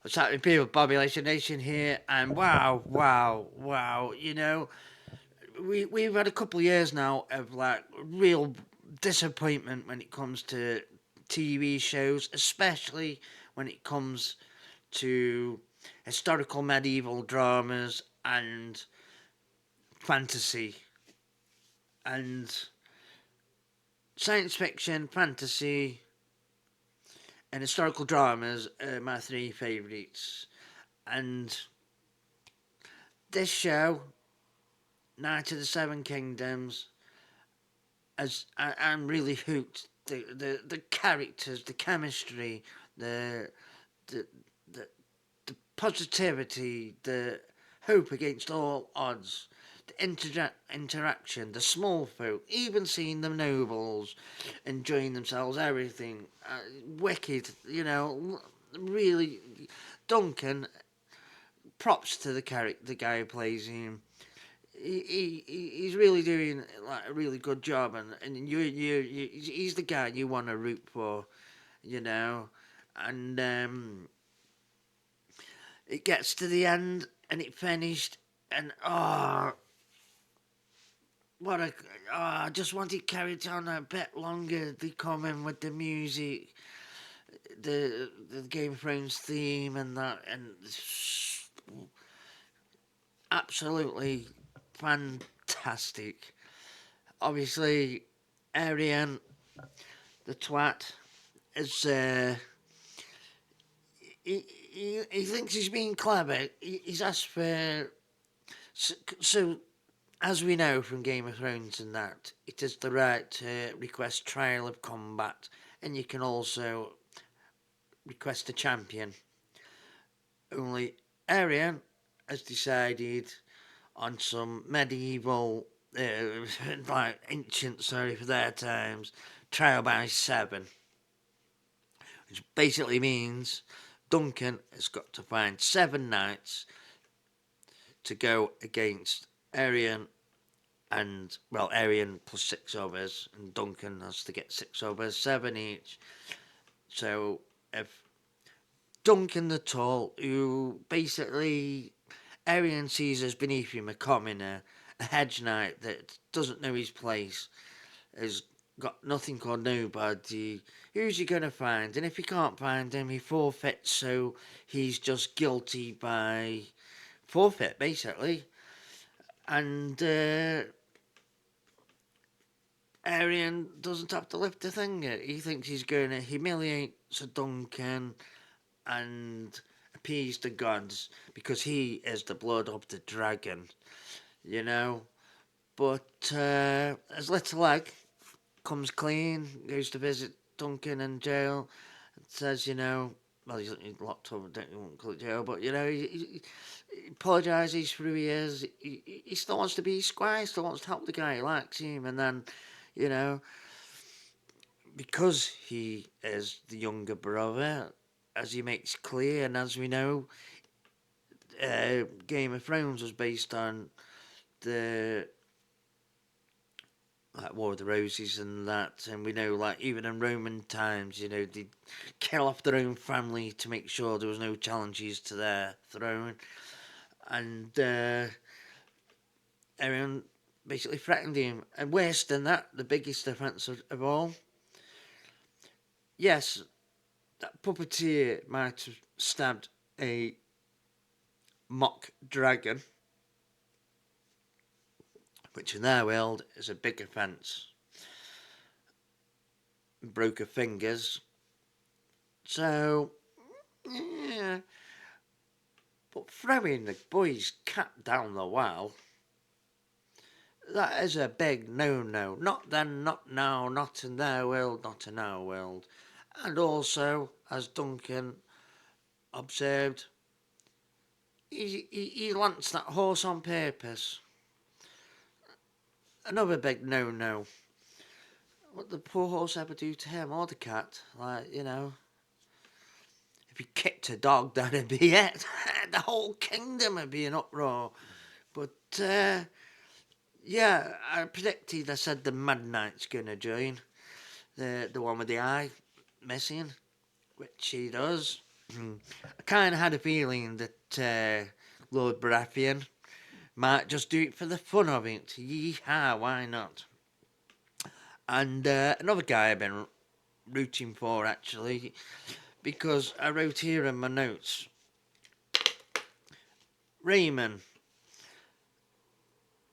What's happening, people? Population Nation here, and wow. We've had a couple of years now of like real disappointment when it comes to TV shows, especially when it comes to historical medieval dramas and fantasy and science fiction, fantasy, and historical dramas are my three favourites. And this show, Night of the Seven Kingdoms, I'm really hooked. The characters, the chemistry, the the the the positivity, the hope against all odds, the interaction, the small folk, even seeing the nobles enjoying themselves, everything, wicked. Really, Duncan. Props to the guy who plays him. He's really doing like a really good job, and he's the guy you want to root for, you know, and it gets to the end and it finished, and what a I just want it carried on a bit longer. They come in with the music, the Game of Thrones theme, and that, and absolutely fantastic. Obviously, Arian, the twat, is he thinks he's being clever. He's asked for so as we know from Game of Thrones and that it is the right to request trial of combat, and you can also request a champion. Only Arian has decided on some medieval, like ancient, sorry for their times, trial by seven, which basically means Duncan has got to find 7 knights to go against Arian and, well, Arian plus 6 others, and Duncan has to get 6 others, 7 each. So if Duncan the Tall, who basically Arian sees as beneath him a commoner, a hedge knight that doesn't know his place, has got nothing called nobody. Who's he going to find? And if he can't find him, he forfeits, so he's just guilty by forfeit, basically. And Arian doesn't have to lift a finger. He thinks he's going to humiliate Sir Duncan and appease the gods because he is the blood of the dragon, you know. But as Little Egg comes clean, goes to visit Duncan in jail, and says, well, he's locked up, don't you want to call it jail, but he apologises for who he is. He still wants to be squire, still wants to help the guy, he likes him, and then, you know, because he is the younger brother, as he makes clear, and as we know, Game of Thrones was based on the like War of the Roses and that, and we know like even in Roman times, they'd kill off their own family to make sure there was no challenges to their throne, and everyone basically threatened him. And worse than that, the biggest offence of all, yes, that puppeteer might have stabbed a mock dragon, which in their world is a big offence. Broke her fingers. So, yeah. But throwing the boy's cat down the well, that is a big no-no. Not then, not now, not in their world, not in our world. And also, as Duncan observed, he lanced that horse on purpose. Another big no-no. What the poor horse ever do to him or the cat? Like, if he kicked a dog, that'd be it. The whole kingdom would be in uproar. But, yeah, I predicted, I said the Mad Knight's going to join. The one with the eye missing, which he does. I kind of had a feeling that Lord Baratheon might just do it for the fun of it. Yeehaw, why not? And another guy I've been rooting for, actually, because I wrote here in my notes, Raymond.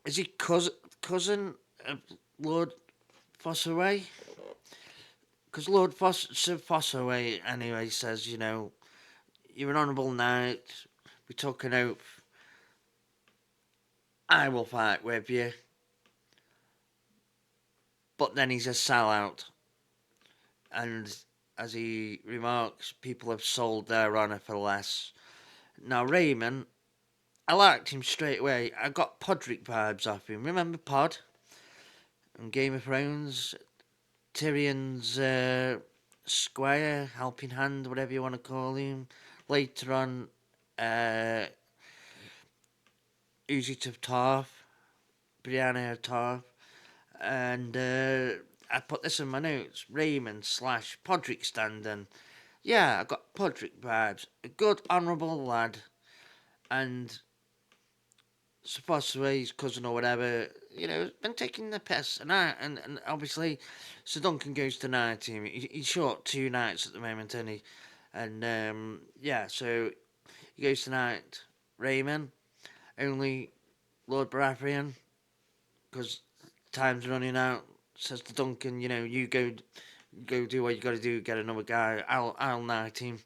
Is he cousin of Lord Fossaway? Because Lord Sir Fossaway, anyway, says, you're an honourable knight, we took an oath, I will fight with you. But then he's a sellout. And as he remarks, people have sold their honour for less. Now, Raymond, I liked him straight away. I got Podrick vibes off him. Remember Pod? In Game of Thrones? Tyrion's squire, helping hand, whatever you want to call him. Later on, Uzit of Tarth, Brianna of Tarth. And I put this in my notes, Raymond / Podrick standing. Yeah, I got Podrick vibes. A good, honourable lad. And supposed to be his cousin or whatever, been taking the piss. And obviously, Sir Duncan goes to knight him. He's short 2 knights at the moment, isn't he? And so he goes to knight Raymond, only Lord Baratheon, because time's running out. Says to Duncan, you go do what you got to do, get another guy. I'll knight him,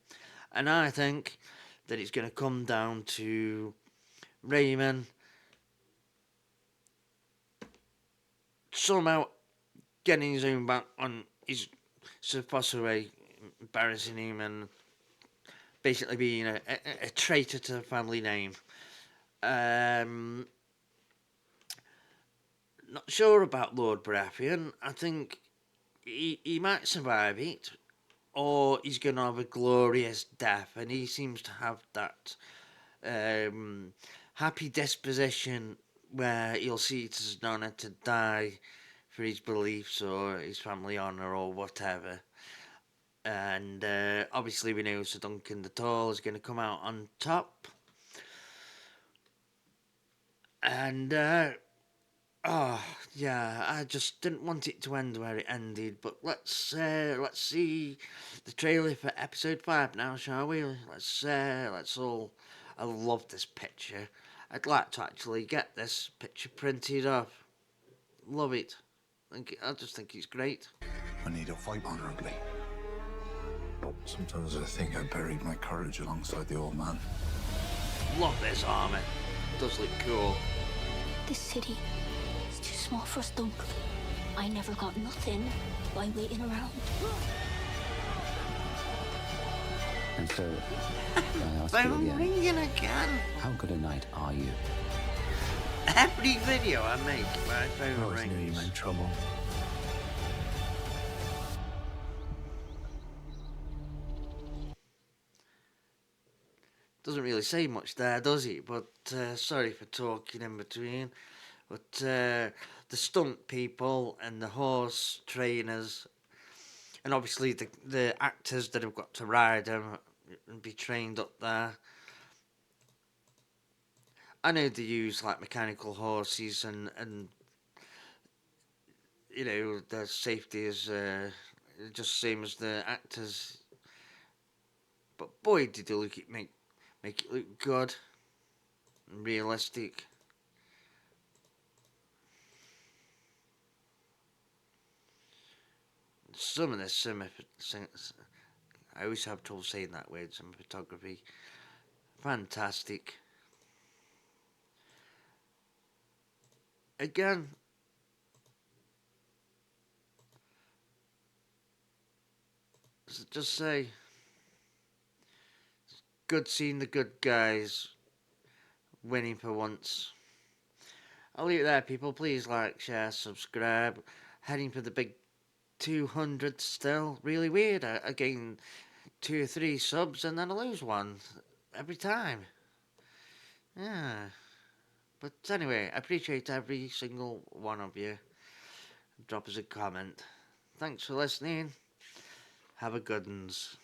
and I think that it's going to come down to Raymond somehow getting his own back on his Sir Fossaway, embarrassing him and basically being a traitor to the family name. Not sure about Lord Baratheon. I think he might survive it, or he's going to have a glorious death, and he seems to have that happy disposition where he'll see it as an honour to die for his beliefs or his family honour or whatever. And obviously we know Sir Duncan the Tall is going to come out on top. And I just didn't want it to end where it ended. But let's see the trailer for episode 5 now, shall we? Let's all. I love this picture. I'd like to actually get this picture printed off. Love it. I just think it's great. I need to fight honourably. Sometimes I think I buried my courage alongside the old man. Love this armour. Does look cool. This city is too small for us, Duncan. I never got nothing by waiting around. And so, I ask you Phone again, ringing again. how good a knight are you? Every video I make, my phone I always knew you rings. meant trouble. Doesn't really say much there, does it? But sorry for talking in between. But the stunt people and the horse trainers, and obviously the actors that have got to ride them and be trained up there. I know they use like mechanical horses and their safety is just same as the actors. But boy, did they make it look good and realistic. Some of this I always have trouble saying that word, cinematography. Fantastic. Again, just say, good seeing the good guys winning for once. I'll leave it there, people. Please like, share, subscribe. Heading for the big 200 still. Really weird. I gain 2 or 3 subs and then I lose one every time. Yeah. But anyway, I appreciate every single one of you. Drop us a comment. Thanks for listening. Have a good ones.